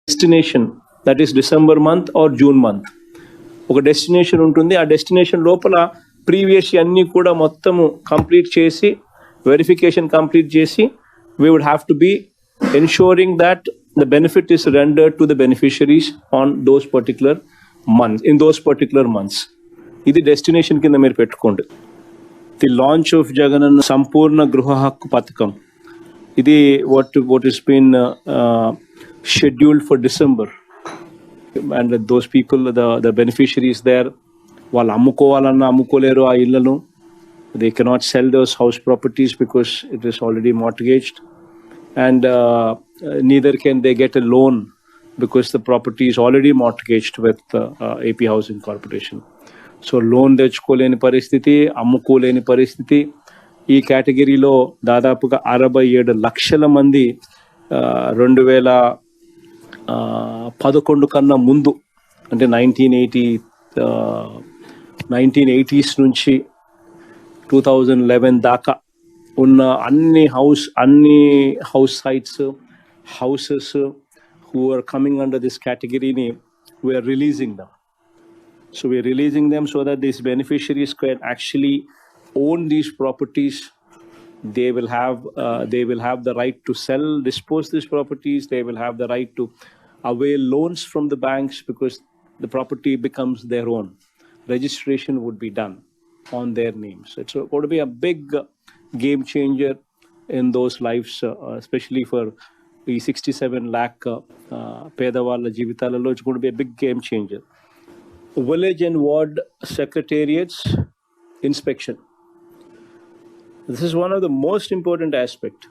Destination, that is December month or June month. ఒక destination ఉంటుంది. ఆ డెస్టినేషన్ లోపల ప్రీవియస్ అన్నీ కూడా మొత్తము కంప్లీట్ చేసి, వెరిఫికేషన్ కంప్లీట్ చేసి, we would have to be ensuring that the benefit is rendered to the beneficiaries on those particular months, in those particular months. ఇది డెస్టినేషన్ కింద మీరు పెట్టుకోండి. ది లాంచ్ ఆఫ్ జగనన్న సంపూర్ణ గృహ హక్కు పథకం, ఇది what is been scheduled for December, and those people, the beneficiaries there, వాళ్ళు అమ్ముకోవాలన్నా అమ్ముకోలేరు ఆ ఇళ్లను. They cannot sell those house properties because it is already mortgaged, and neither can they get a loan because the property is already mortgaged with AP Housing Corporation. So loan తెచ్చుకోలేని పరిస్థితి, అమ్ముకోలేని పరిస్థితి. ఈ కేటగిరీలో దాదాపుగా 67 లక్షల మంది 2011 కన్నా ముందు, అంటే 1980s నుంచి 2011 దాకా ఉన్న అన్ని house sites, houses who are coming under this category, we are releasing them. So we are releasing them so that these beneficiaries can actually own these properties. They will have the right to sell, dispose these properties. They will have the right to avail loans from the banks because the property becomes their own. Registration would be done on their names. It's going to be a big game changer in those lives, especially for the 67 lakh పేదవాళ్ళ జీవితాలలో. It's going to be a big game changer. Village and ward secretariats inspection. This is one of the most important aspect.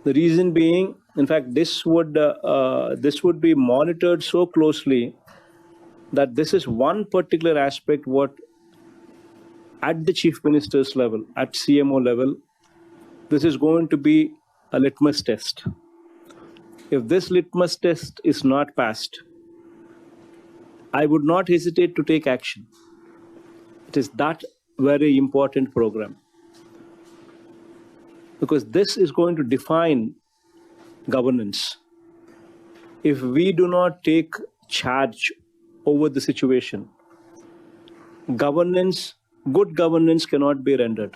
The reason being, in fact, this would be monitored so closely that this is one particular aspect what at the Chief Minister's level, at CMO level, this is going to be a litmus test. If this litmus test is not passed, I would not hesitate to take action. It is that very important program, because this is going to define governance. If we do not take charge over the situation, good governance cannot be rendered.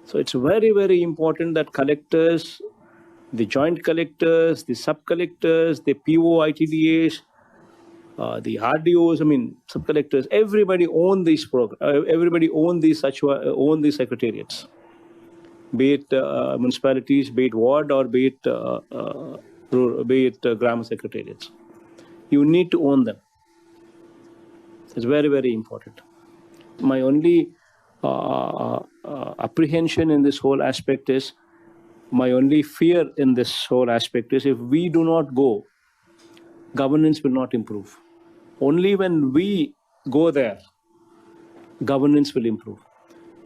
So it's very, very important that collectors, the joint collectors, the sub-collectors, the PO ITDAs, the RDOs, sub-collectors, everybody own these everybody own these secretariats, be it municipalities, be it ward, or be it grammar secretariats. You need to own them. It's very, very important. My only apprehension in this whole aspect is, my only fear in this whole aspect is, if we do not go, governance will not improve. Only when we go there, governance will improve.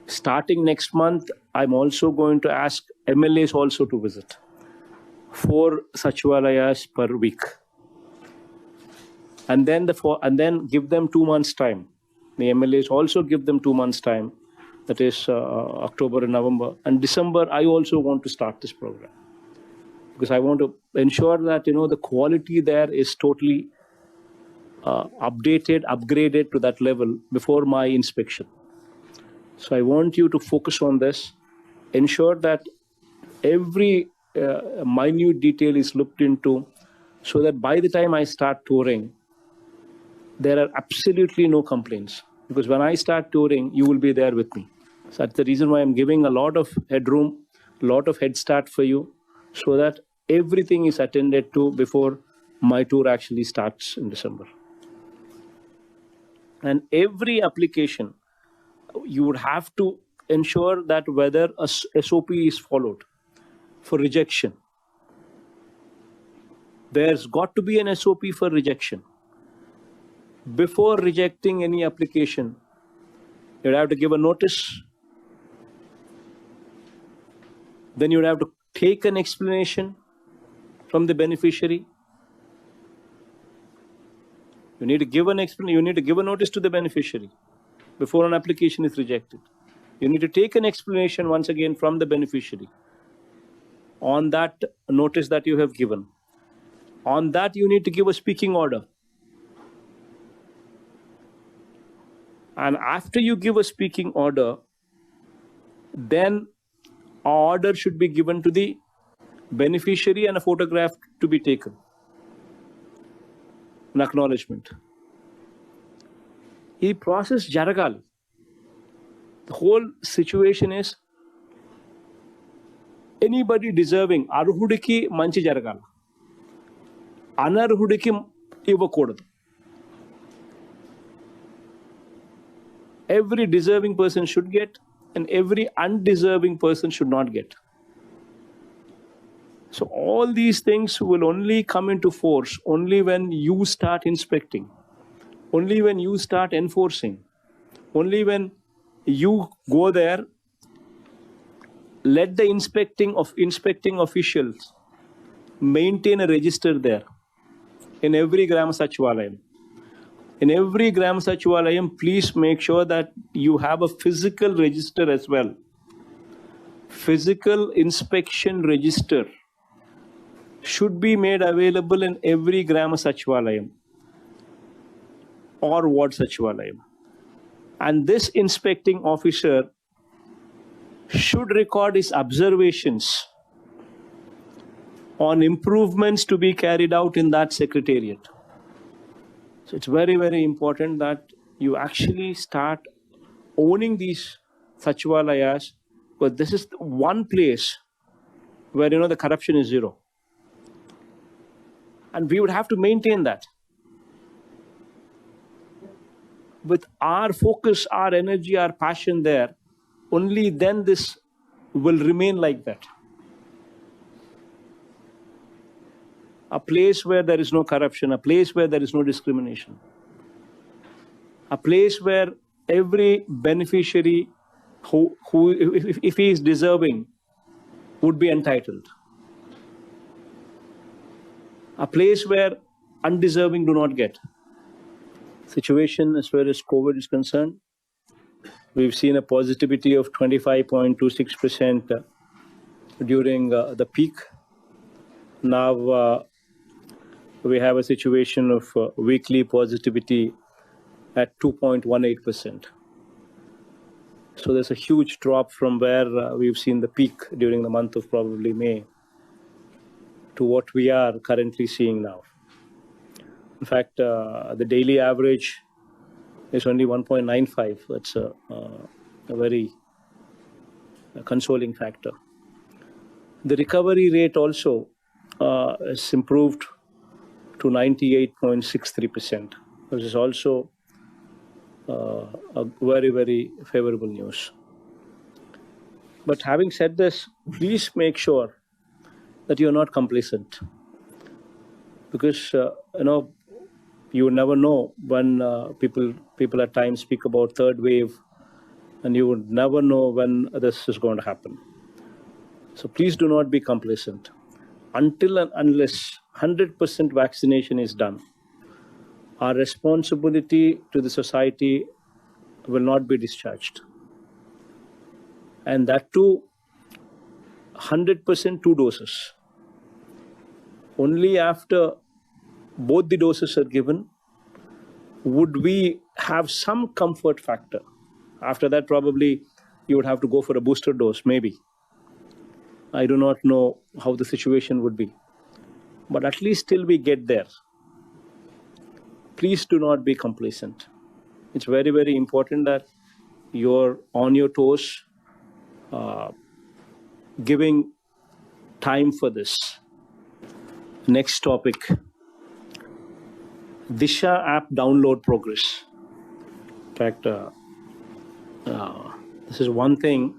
Starting next month, I'm also going to ask MLAs also to visit 4 Sachivalayas per week, and then give them 2 months time. The MLAs also give them 2 months time, that is October and November. And December, I also want to start this program, because I want to ensure that the quality there is totally upgraded to that level before my inspection. So I want you to focus on this, ensure that every minute detail is looked into, so that by the time I start touring, there are absolutely no complaints. Because when I start touring, you will be there with me. So that's the reason why I'm giving a lot of headroom, a lot of head start for you, so that everything is attended to before my tour actually starts in December. And every application, you would have to ensure that whether a SOP is followed for rejection. There's got to be an SOP for rejection. Before rejecting any application, you'd have to give a notice. Then you'd have to take an explanation from the beneficiary. You need to give you need to give a notice to the beneficiary before an application is rejected. You need to take an explanation once again from the beneficiary on that notice that you have given. On that, you need to give a speaking order. And after you give a speaking order, then an order should be given to the beneficiary and a photograph to be taken. An acknowledgement. This process jaragali. The whole situation is anybody deserving arhudiki manchi jaragal. Anarhudiki ivakodadu. Every deserving person should get, and every undeserving person should not get. So all these things will only come into force only when you start inspecting, only when you start enforcing, only when you go there. Let the inspecting officials maintain a register there in every Gram Sachivalayam. In every Gram Sachivalayam, please make sure that you have a physical register as well. Physical inspection register should be made available in every Gram Sachivalayam or Ward Sachivalayam. And this inspecting officer should record his observations on improvements to be carried out in that secretariat. So it's very, very important that you actually start owning these Sachivalayas, because this is one place where, the corruption is zero. And we would have to maintain that. With our focus, our energy, our passion there, only then this will remain like that. A place where there is no corruption, a place where there is no discrimination, a place where every beneficiary who if he is deserving, would be entitled. A place where undeserving do not get. Situation as far as COVID is concerned, we've seen a positivity of 25.26% during the peak. Now we have a situation of weekly positivity at 2.18%. So there's a huge drop from where we've seen the peak during the month of probably May to what we are currently seeing now. In fact, the daily average is only 1.95. That's a very consoling factor. The recovery rate also has improved to 98.63%, which is also a very, very favorable news. But having said this, please make sure that you're not complacent, because you never know when people at times speak about third wave, and you would never know when this is going to happen. So please do not be complacent. Until and unless 100% vaccination is done, our responsibility to the society will not be discharged. And that too, 100% 2 doses. Only after both the doses are given would we have some comfort factor. After that, probably you would have to go for a booster dose, maybe. I do not know how the situation would be. But at least till we get there, please do not be complacent. It's very, very important that you're on your toes, giving time for this. Next topic, Disha app download progress. In fact, this is one thing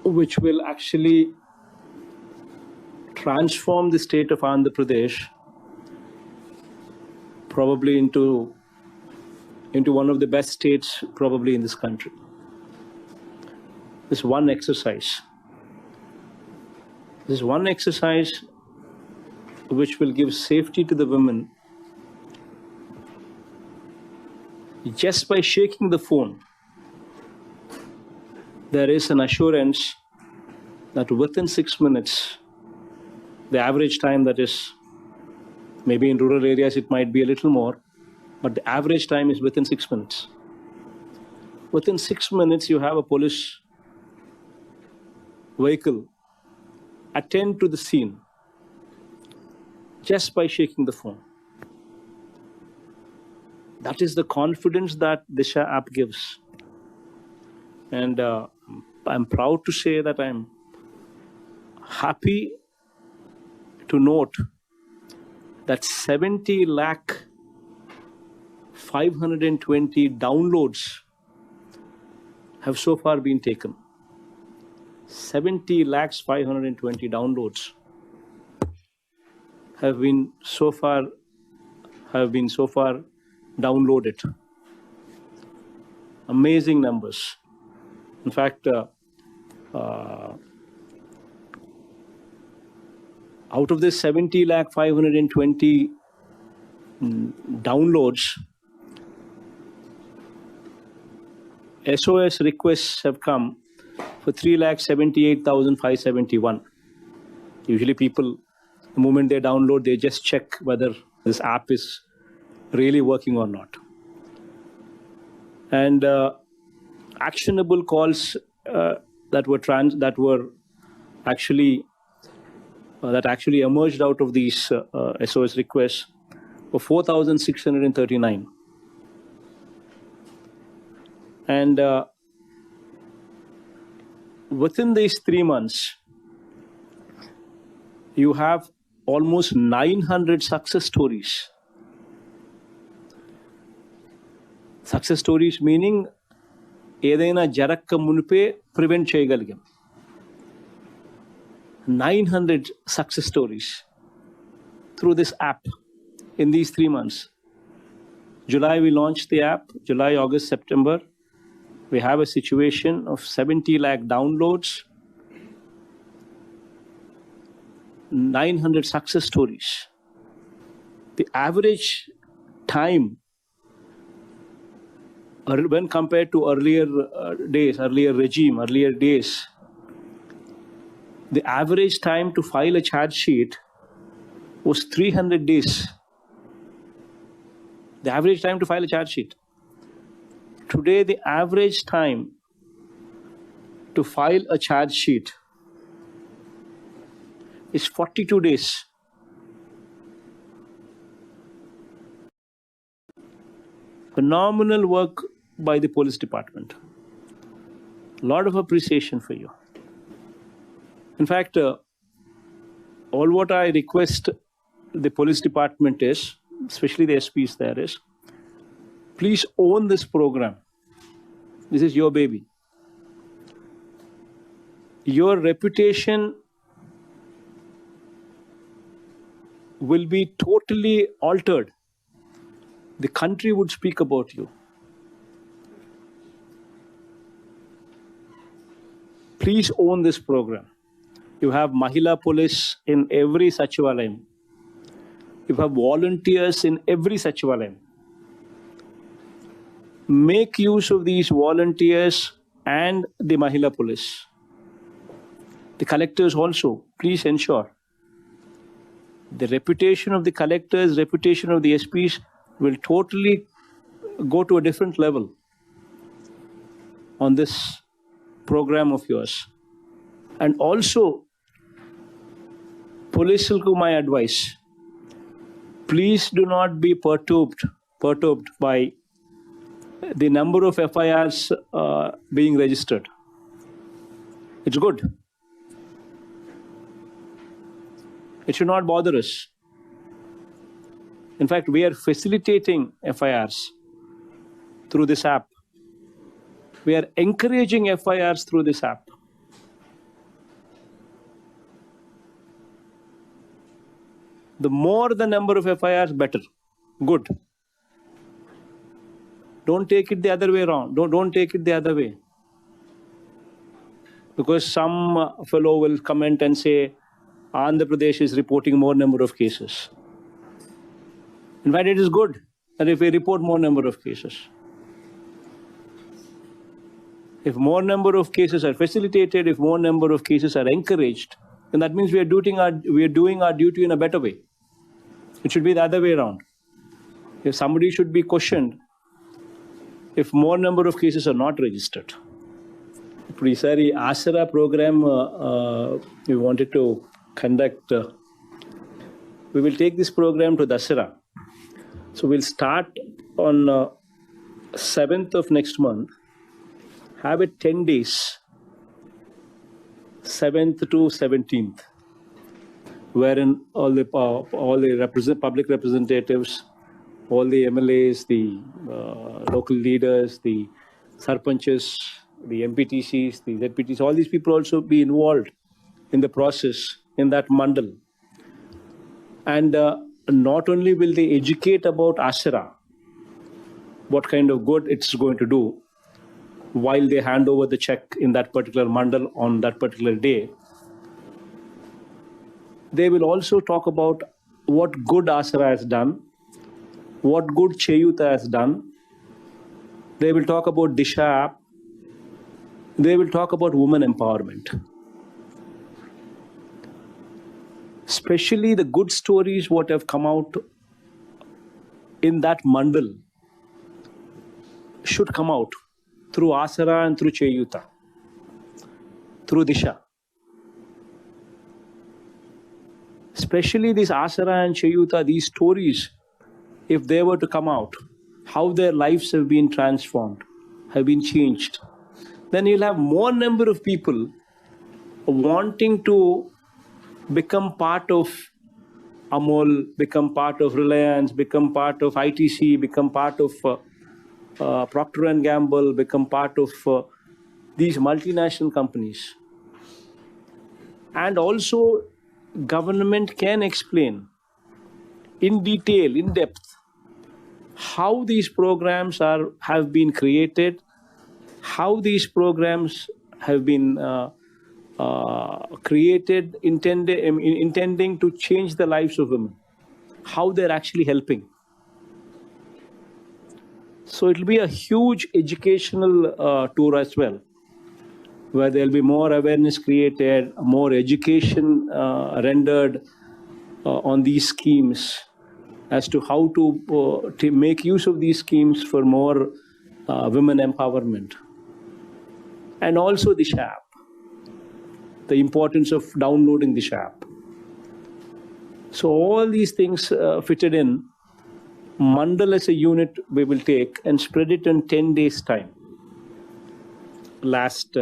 which will actually transform the state of Andhra Pradesh probably into one of the best states probably in this country. This one exercise which will give safety to the women just by shaking the phone. There is an assurance that within 6 minutes, the average time that is Maybe in rural areas it might be a little more, but the average time is within 6 minutes. Within 6 minutes, you have a police vehicle attend to the scene just by shaking the phone. That is the confidence that Disha app gives. And I'm proud to say that I'm happy to note that 70 lakh 520 downloads have so far been taken. 70 lakhs 520 downloads have been so far downloaded. Amazing numbers. In fact, out of this 70 lakh 520 downloads, SOS requests have come for 3,78,571. Usually people, the moment they download, they just check whether this app is really working or not. And actionable calls that actually emerged out of these SOS requests were 4,639. And within these 3 months, you have almost 900 success stories. Success stories meaning ఏదైనా జరక్క మునిపే prevent చేయగలిగాం. 900 success stories through this app in these 3 months. July we launched the app, July, August, September. We have a situation of 70 lakh downloads, 900 success stories. The average time, when compared to earlier days, the average time to file a charge sheet was 300 days. The average time to file a charge sheet. Today, the average time to file a charge sheet is 42 days. Phenomenal work by the police department. A lot of appreciation for you. In fact, all what I request the police department is, especially the SPs there, is please own this program. This is your baby. Your reputation will be totally altered. The country would speak about you. Please own this program. You have Mahila police in every Sachivalayam. You have volunteers in every Sachivalayam. Make use of these volunteers and the Mahila police. The collectors also, please ensure the reputation of the collectors, reputation of the SPs will totally go to a different level on this program of yours. And also, police, my advice, please do not be perturbed by the number of FIRs being registered. It's good. It should not bother us. In fact, we are facilitating FIRs through this app. We are encouraging FIRs through this app. The more the number of FIRs, better. Good. Don't take it the other way around. Don't take it the other way. Because some fellow will comment and say, Andhra Pradesh is reporting more number of cases. In fact, it is good that if we report more number of cases. If more number of cases are facilitated, if more number of cases are encouraged, then that means we are doing our duty in a better way. It should be the other way around. If somebody should be questioned, if more number of cases are not registered. Sorry, Asara program we wanted to conduct. We will take this program to Dasara. So we'll start on 7th of next month, have it 10 days, 7th to 17th, wherein all the public representatives, all the MLAs, the local leaders, the sarpanches, the MPTCs, the ZPTs, all these people also be involved in the process in that mandal. And not only will they educate about Asara, what kind of good it's going to do while they hand over the check in that particular mandal on that particular day, they will also talk about what good Asara has done, what good Cheyuta has done. They will talk about Disha app. They will talk about women empowerment. Especially the good stories what have come out in that mandal should come out through Asara and through Cheyuta, through Disha. Especially these Asara and Cheyuta, these stories, if they were to come out, how their lives have been transformed, have been changed, then you'll have more number of people wanting to become part of Amol, become part of Reliance, become part of ITC, become part of Procter & Gamble, become part of these multinational companies. And also, government can explain in detail, in depth, how these programs have been created, how these programs have been created intending to change the lives of women, how they're actually helping. So it'll be a huge educational tour as well, where there'll be more awareness created, more education rendered on these schemes as to how to make use of these schemes for more women empowerment. And also the app, the importance of downloading the app. So all these things fitted in, mandal as a unit we will take and spread it in 10 days time. Last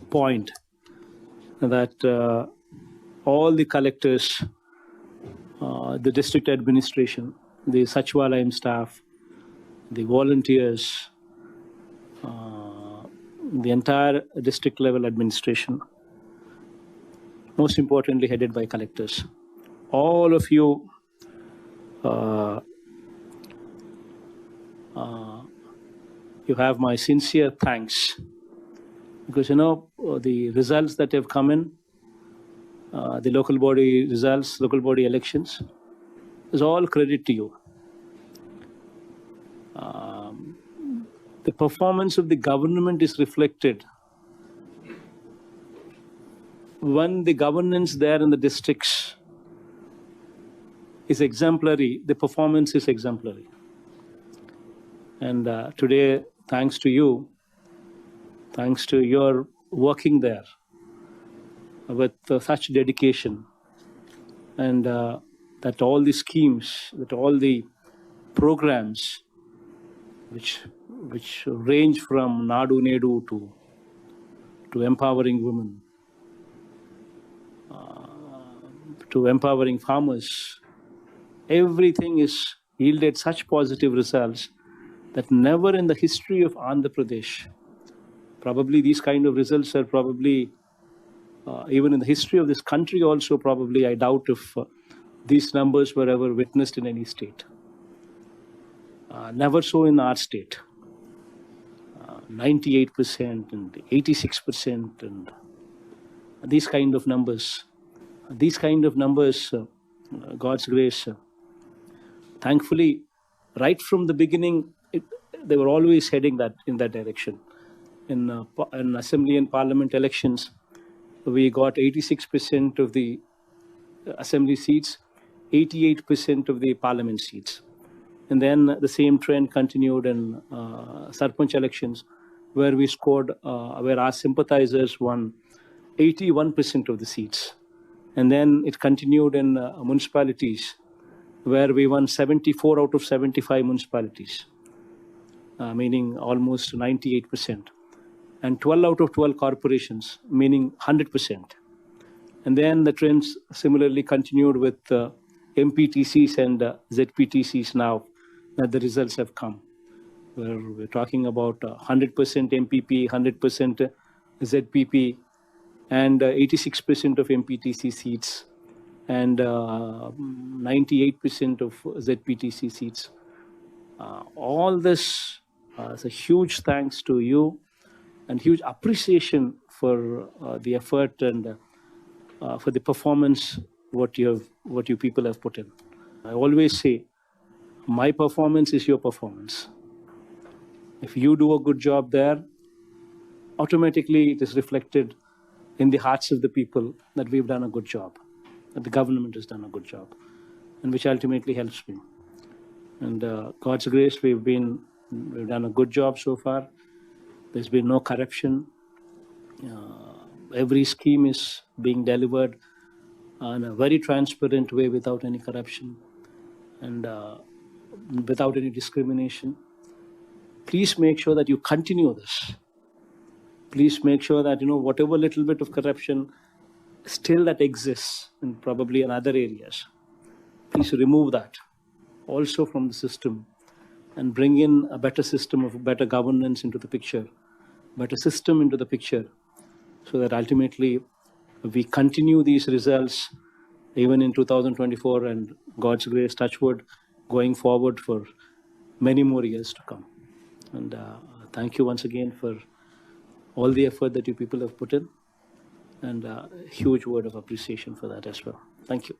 point, that all the collectors, the district administration, the Sachivalayam staff, the volunteers, the entire district level administration, most importantly headed by collectors, all of you you have my sincere thanks, because the results that have come in, the local body results, local body elections, is all credit to you. The performance of the government is reflected when the governance there in the districts is exemplary, the performance is exemplary. And today, thanks to you, thanks to your working there with such dedication, and that all the schemes, that all the programs which range from Nadu Nedu to empowering women, to empowering farmers, everything is yielded such positive results that never in the history of Andhra Pradesh, probably these kind of results are probably, even in the history of this country also, probably I doubt if these numbers were ever witnessed in any state. Never so in our state. 98% and 86% and these kind of numbers. God's grace. Thankfully, right from the beginning, they were always heading in that direction. In assembly and parliament elections, we got 86% of the assembly seats. 88% of the parliament seats. And then the same trend continued in Sarpanch elections, where we scored, where our sympathizers won 81% of the seats. And then it continued in municipalities, where we won 74 out of 75 municipalities, meaning almost 98%. And 12 out of 12 corporations, meaning 100%. And then the trends similarly continued with MPTCs and ZPTCs now that the results have come, where we're talking about 100% MPP, 100% ZPP, and 86% of MPTC seats, and 98% of ZPTC seats. All this is a huge thanks to you, and huge appreciation for the effort and for the performance what you people have put in. I always say, my performance is your performance. If you do a good job there, automatically it is reflected in the hearts of the people that we've done a good job, that the government has done a good job, and which ultimately helps me. And God's grace, we've done a good job so far. There's been no corruption. Every scheme is being delivered in a very transparent way, without any corruption and without any discrimination. Please make sure that you continue this. Please make sure that, whatever little bit of corruption still that exists in probably in other areas, please remove that also from the system and bring in a better system of better governance into the picture, better system into the picture, so that ultimately we continue these results even in 2024 and God's grace, touch wood, going forward for many more years to come. And thank you once again for all the effort that you people have put in, and a huge word of appreciation for that as well. Thank you.